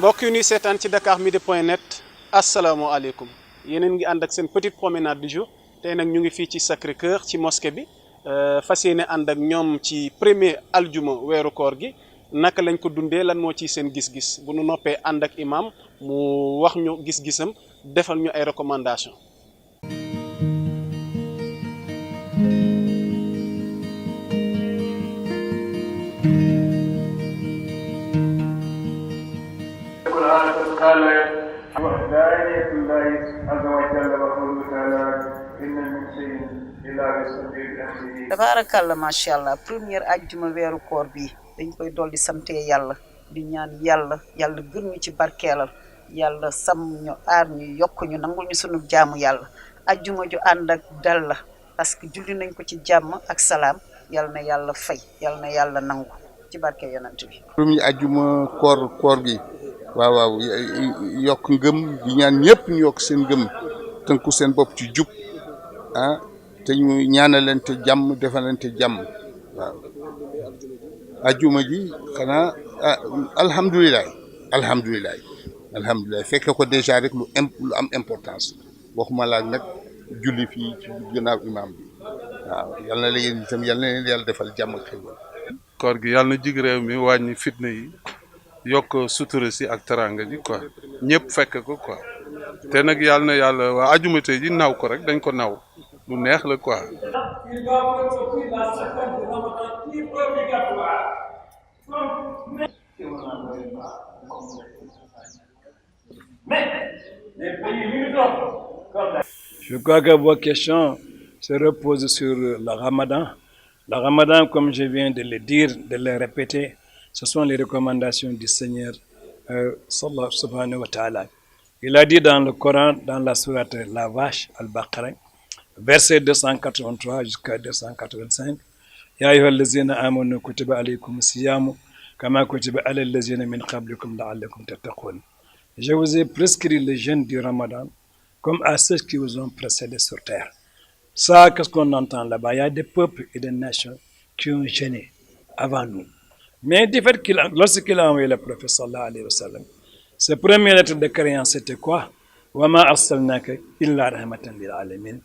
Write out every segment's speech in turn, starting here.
mbokk yu ñuy seetaan ci dakarmidi.net asalaamaaleykum yeneen ngi ànd ak seen petite promenade du jour tey nag ñu ngi fii ci Sacré-Cœur ci mosquée bi fas yéene ànd ak ñoom ci premier aljuma weeru koor gi naka lañ ko dundee lan moo ci seen gis-gis bu nu noppee ànd ak imam mu wax ñu gis-gisam defal ñu ay recommandation وحدانية الله عز وجل وقوله تعالى إن من شيء إلا بسبب أمره. tabarakallah macha allah première ajjuma weeru koor bi dañ koy dolli sante yàlla di ñaan yàlla gën ñu ci barkeelal yàlla sam ñu aar ñu yokk ñu nangul ñu sunu jaamu yàlla ajjuma ju ànd ak dal la parce que julli nañ ko ci jàmm ak salaam yàlla na yàlla fay yàlla na yàlla nangu ci barke yonent bi. premier ajjuma koor gi. waaw yokk ngëm di ñaan ñëpp ñu yokk seen ngëm tënku seen bopp ci jub te ñu ñaanalante jàmm defalante jàmm waaw ajjuma ji xanaa alhamdulilah fekke ko déjà rek lu am importance waxuma laak nag julli fii ci gannaaw imam bi waaw yal na leen itam yal na leen yàlla defal jàmm ak xéwal. koor gi yàlla na jig réew mi wàññi fitna yi yokk sutura si ak teranga ji quoi ñëpp fekk ko quoi te nag yàlla na yàlla waa ajuma tey ji naw ko rek dañ ko naw lu neex la quoi. Je crois que vos questions se reposent sur le Ramadan. Le Ramadan, comme je viens de le dire, de le répéter, ce sont les recommandations du Seigneur sallallahu subhanahu wa ta'ala. Il a dit dans le Coran, dans la sourate La Vache, Al-Baqarah, verset 283 jusqu'à 285, Ya ayyuhal lazina amanu kutiba alaykum siyamu kama kutiba alal lazina min qablikum la'allakum tattaqun. Je vous ai prescrit le jeûne du Ramadan comme à ceux qui vous ont précédé sur terre. Ça, qu'est-ce qu'on entend là-bas? Il y a des peuples et des nations qui ont jeûné avant nous. Mais du fait lorsqu'il a envoyé le prophète sallallahu alayhi wa sallam, sa première lettre de créance c'était quoi? Wa ma arsalnaka illa rahmatan lil alamin.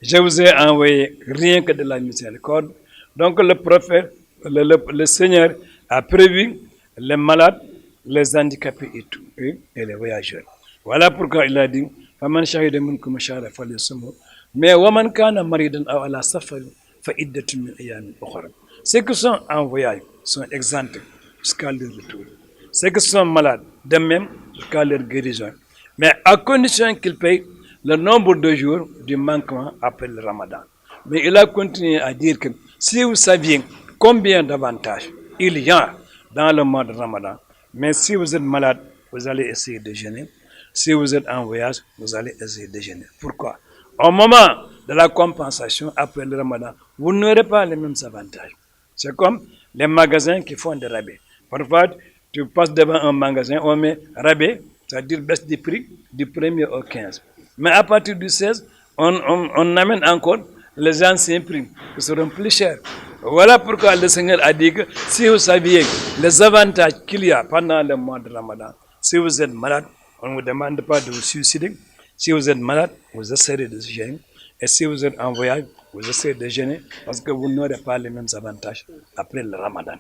Je vous ai envoyé rien que de la miséricorde. Donc le prophète, le Seigneur a prévu les malades, les handicapés et tout, et les voyageurs. Voilà pourquoi il a dit faman shahida minkum shahra falyasumhu. Mais wa man kana maridan aw ala safar fa iddatun min ayamin ukhra. Ceux qui sont en voyage sont exemptés jusqu'à leur retour. Ceux qui sont malades, de même jusqu'à leur guérison. Mais à condition qu'ils payent le nombre de jours du manquement après le Ramadan. Mais il a continué à dire que si vous saviez combien d'avantages il y a dans le mois de Ramadan, mais si vous êtes malade, vous allez essayer de jeûner. Si vous êtes en voyage, vous allez essayer de jeûner. Pourquoi? Au moment de la compensation après le Ramadan, vous n'aurez pas les mêmes avantages. C'est comme les magasins qui font des rabais. Parfois, tu passes devant un magasin, on met rabais, c'est-à-dire baisse des prix du 1er au 15. Mais à partir du 16, on amène encore les anciens prix qui seront plus chers. Voilà pourquoi le Seigneur a dit que si vous saviez les avantages qu'il y a pendant le mois de Ramadan, si vous êtes malade, on ne vous demande pas de vous suicider. Si vous êtes malade, vous essayez de jeûner. Et si vous êtes en voyage, vous essayez de jeûner parce que vous n'aurez pas les mêmes avantages après le Ramadan.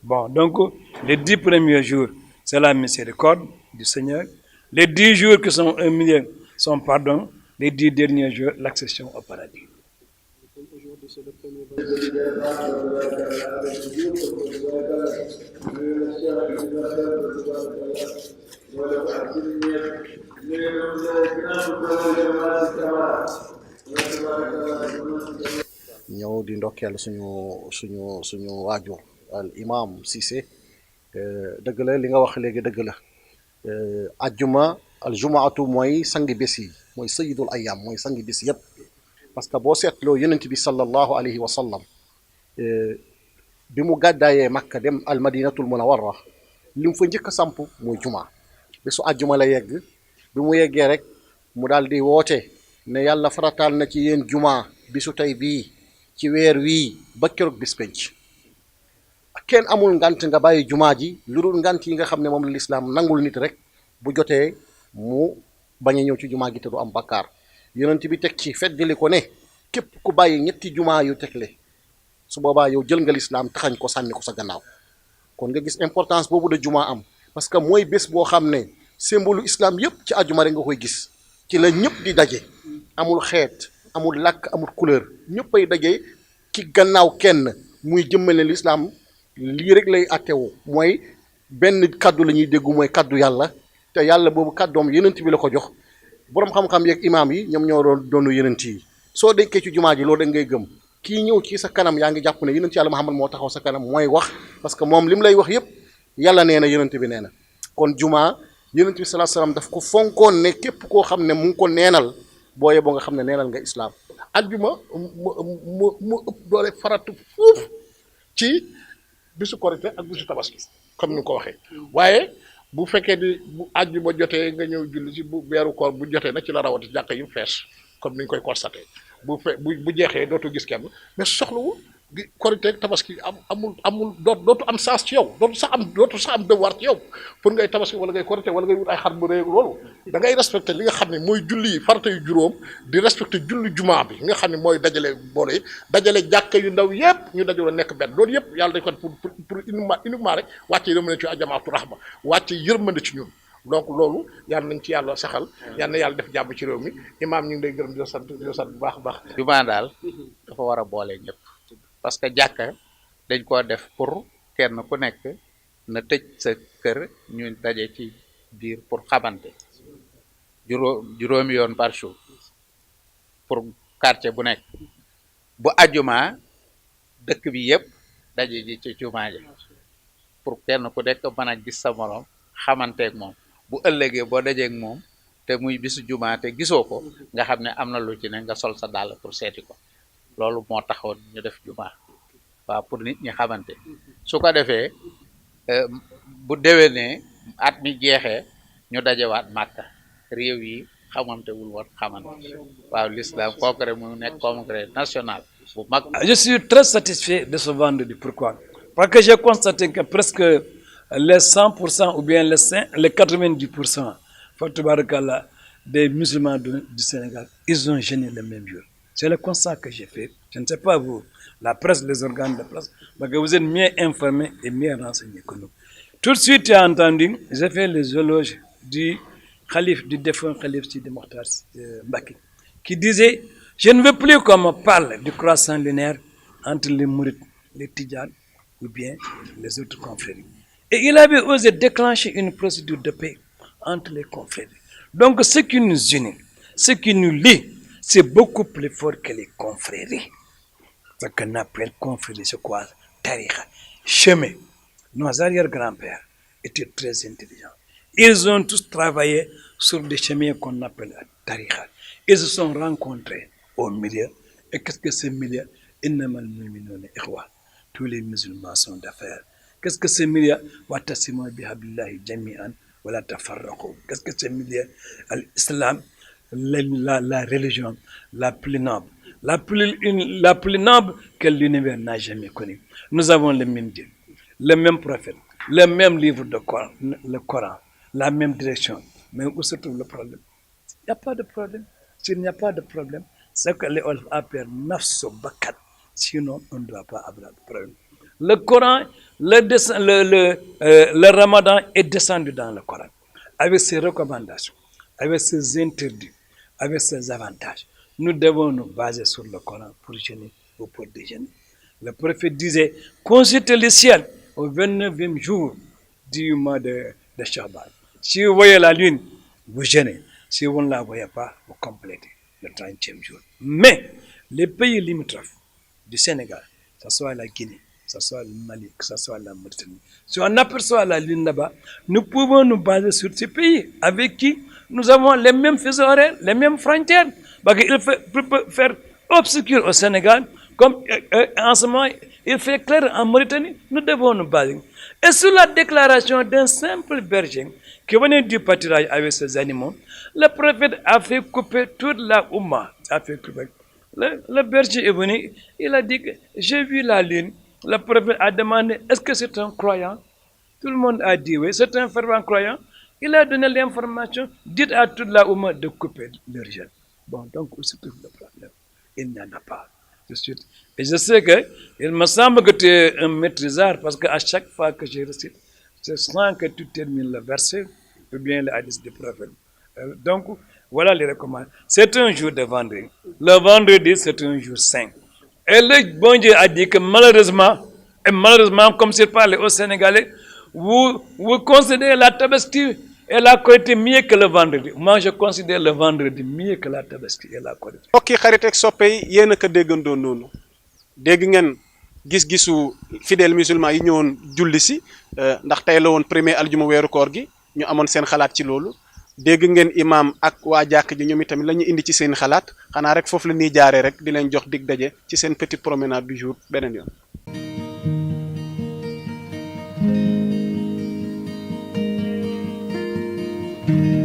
Bon, donc les 10 premiers jours, c'est la miséricorde du Seigneur. Les 10 jours qui sont au milieu sont pardon. Les 10 derniers jours, l'accession au paradis. ñëw di ndokkeel suñu waajur al imam Cissé dëgg la li nga wax léegi dëgg la ajjuma al jumaatu mooy sangi bés yi mooy sayidul ayam mooy sangi bés yëpp parce que boo seetloo yonent bi sallallahu alayhi wa sallam bi mu gàddaayee Makka dem al madinatul munawwarra li mu fa njëkk a samp mooy juma bésu ajjuma la yegg bi mu yeggee rek mu daal di woote ne yàlla farataal na ci yéen juma bisu tey bii ci weer wii ba keroog bis penc kenn amul ngant nga bàyyi jumaa ji lu dul ngant yi nga xam ne moom la lislaam nangul nit rek bu jotee mu bañ a ñëw ci jumaa gi te du am bakkaar yonent bi teg ci feddali ko ne képp ku bàyyi ñetti jumaa yu tegle su boobaa yow jël nga lislaam taxañ ko sànni ko sa gannaaw kon nga gis importance boobu de jumaa am parce que mooy bés boo xam ne symbole islam yëpp ci àjjuma rek nga koy gis ci la ñëpp di daje amul xeet amul làkk amul couleur ñëpp ay daje ci gannaaw kenn muy jëmmale lislaam lii rek lay attewu mooy benn kaddu la ñuy déggu mooy kaddu yàlla te yàlla boobu kaddoom yenent bi la ko jox boroom xam-xam yeeg imaam yi ñoom ñoo doonu yenent yi soo denkee ci jumaa ji loolu da ngay gëm kii ñëw ci sa kanam yaa ngi jàpp ne yenent yàlla Muhammad moo taxaw sa kanam mooy wax parce que moom li mu lay wax yëpp yàlla nee na yenent bi nee na kon jumaa yenent bi sallallahu alayhi wasallam daf ko fonkoon ne képp koo xam ne mu ngi ko neenal booye boo nga xam ne neenal nga islaam àjjuma mu ëpp doole faratu fuuf ci bisu korite ak bisu tabaski comme ni nga ko waxee waaye bu fekkee ni bu àjjuma jotee nga ñëw julli ci bu weeru koor bu jotee na ci la rawati jàkka yi fees comme ni ñu koy constaté bu jeexee dootu gis kenn mais soxlawul korite ak tabaski amul dootu am sens ci yow dootu sax am devoir ci yow pour ngay tabaski wala ngay korite wala ngay wut ay xar bu rëy loolu da ngay respecté li nga xam ne mooy julli yi farata yu juróom di respecté julli jumaa bi nga xam ne mooy dajale boole yi dajale jàkka yu ndaw yépp ñu dajaloo nekk benn loolu yépp yàlla dañ ko pour uniquement rek wàcce yërmande ci ajamaatu rahma wàcce yërmande ci ñun donc loolu yàlla nañ ci yàlla saxal yàlla na yàlla def jàmm ci réew mi imaam ñu ngi lay gërëm di sant bu baax a baax. jumaa daal dafa war a boole ñëpp parce que jàkka dañ koo def pour kenn ku nekk na tëj sa kër ñu daje ci biir pour xamante juróomi yoon par jour pour quartier bu nekk bu àjjuma dëkk bi yëpp daje ji ci jumaa ji pour kenn ku nekk mën a gis sa morom xamanteeg moom bu ëllëgee boo dajeeg moom te muy bisu jumaa te gisoo ko nga xam ne am na lu ci ne nga sol sa dàll pour seeti ko loolu moo taxoon ñu def jumaa waaw pour nit ñi xamante su ko defee bu déwénee at mi jeexee ñu dajewaat Màkka réew yi xamantewul woon xamante waaw l'islam congrès mu nekk congrès national bu mag. Je suis très satisfait de ce vendredi. Pourquoi? Parce que j'ai constaté que presque les 100% ou bien les 90%, Fatabarakalla, des musulmans du Sénégal, ils ont gêné le même jour. C'est le constat que j'ai fait. Je ne sais pas vous, la presse, les organes de presse, parce que vous êtes mieux informés et mieux renseignés que nous. Tout de suite, tu as entendu, j'ai fait les éloges du calife, du défunt calife Sidi Mokhtar Mbacké, qui disait, je ne veux plus qu'on me parle du croissant lunaire entre les Mourides, les Tidjanes ou bien les autres confréries. Et il avait osé déclencher une procédure de paix entre les confréries. Donc ce qui nous unit, ce qui nous lie, c'est beaucoup plus fort que les confréries. Ce qu'on appelle confrérie, c'est quoi? Tariqa, chemin. Nos arrière-grands-pères étaient très intelligents. Ils ont tous travaillé sur des chemins qu'on appelle tariqa. Ils se sont rencontrés au milieu. Et qu'est-ce que ce milieu? Innamal mu'minuna ikhwa. Tous les musulmans sont d'affaires. Qu'est-ce que ce milieu? Wa'tasimu bihablillahi jami'an wa la tafarraqu. Qu'est-ce que ce milieu? L'islam, la religion la plus noble. La plus noble que l'univers n'a jamais connue. Nous avons le même Dieu, le même prophète, le même livre de Coran, le Coran, la même direction. Mais où se trouve le problème? Il n'y a pas de problème. S'il n'y a pas de problème, c'est que les Olaf appellent nafso bakat. Sinon, on ne doit pas avoir de problème. Le Coran, le Ramadan est descendu dans le Coran, avec ses recommandations, avec ses interdits, avec ses avantages. Nous devons nous baser sur le Coran pour jeûner ou pour déjeuner. Le prophète disait, consultez le ciel au 29e jour du mois de Shaban. Si vous voyez la lune, vous jeûnez. Si vous ne la voyez pas, vous complétez le 30e jour. Mais les pays limitrophes du Sénégal, que ce soit la Guinée, que ce soit le Mali, que ce soit la Mauritanie, si on aperçoit la lune là-bas, nous pouvons nous baser sur ces pays avec qui nous avons les mêmes fuseaux horaires, les mêmes frontières. Parce qu'il peut faire obscur au Sénégal, comme en ce moment, il fait clair en Mauritanie, nous devons nous baser. Et sur la déclaration d'un simple berger qui venait du pâturage avec ses animaux, le prophète a fait couper toute la Oumma. Le berger est venu, il a dit que j'ai vu la lune. Le prophète a demandé, est-ce que c'est un croyant? Tout le monde a dit oui, c'est un fervent croyant. Il a donné l'information, dites à toute la Oumma de couper leur jeûne. Bon, donc où se trouve le problème? Il n'y en a pas. De suite. Et je sais que, il me semble que tu es un maîtrisard, parce qu'à chaque fois que je récite, je sens que tu termines le verset, ou bien le hadith du prophète. Donc, voilà les recommandations. C'est un jour de vendredi. Le vendredi, c'est un jour saint. Et le bon Dieu a dit que malheureusement, comme s'il parlait aux Sénégalais, vous considérez la Tabaski et la Korité mieux que le vendredi. Moi, je considère le vendredi mieux que la Tabaski et la Korité. mbokki xarit ak soppe yi yéen a ko déggandoo noonu dégg ngeen gis-gisu fidèle musulman yi ñëwoon julli si ndax tey la woon premier aljuma weeru koor gi ñu amoon seen xalaat ci loolu dégg ngeen imam ak waa jàkk ji ñoom itamit la ñu indi ci seen xalaat xanaa rek foofu la ñuy jaaree rek di leen jox dig daje ci seen petite promenade du jour beneen yoon. thank you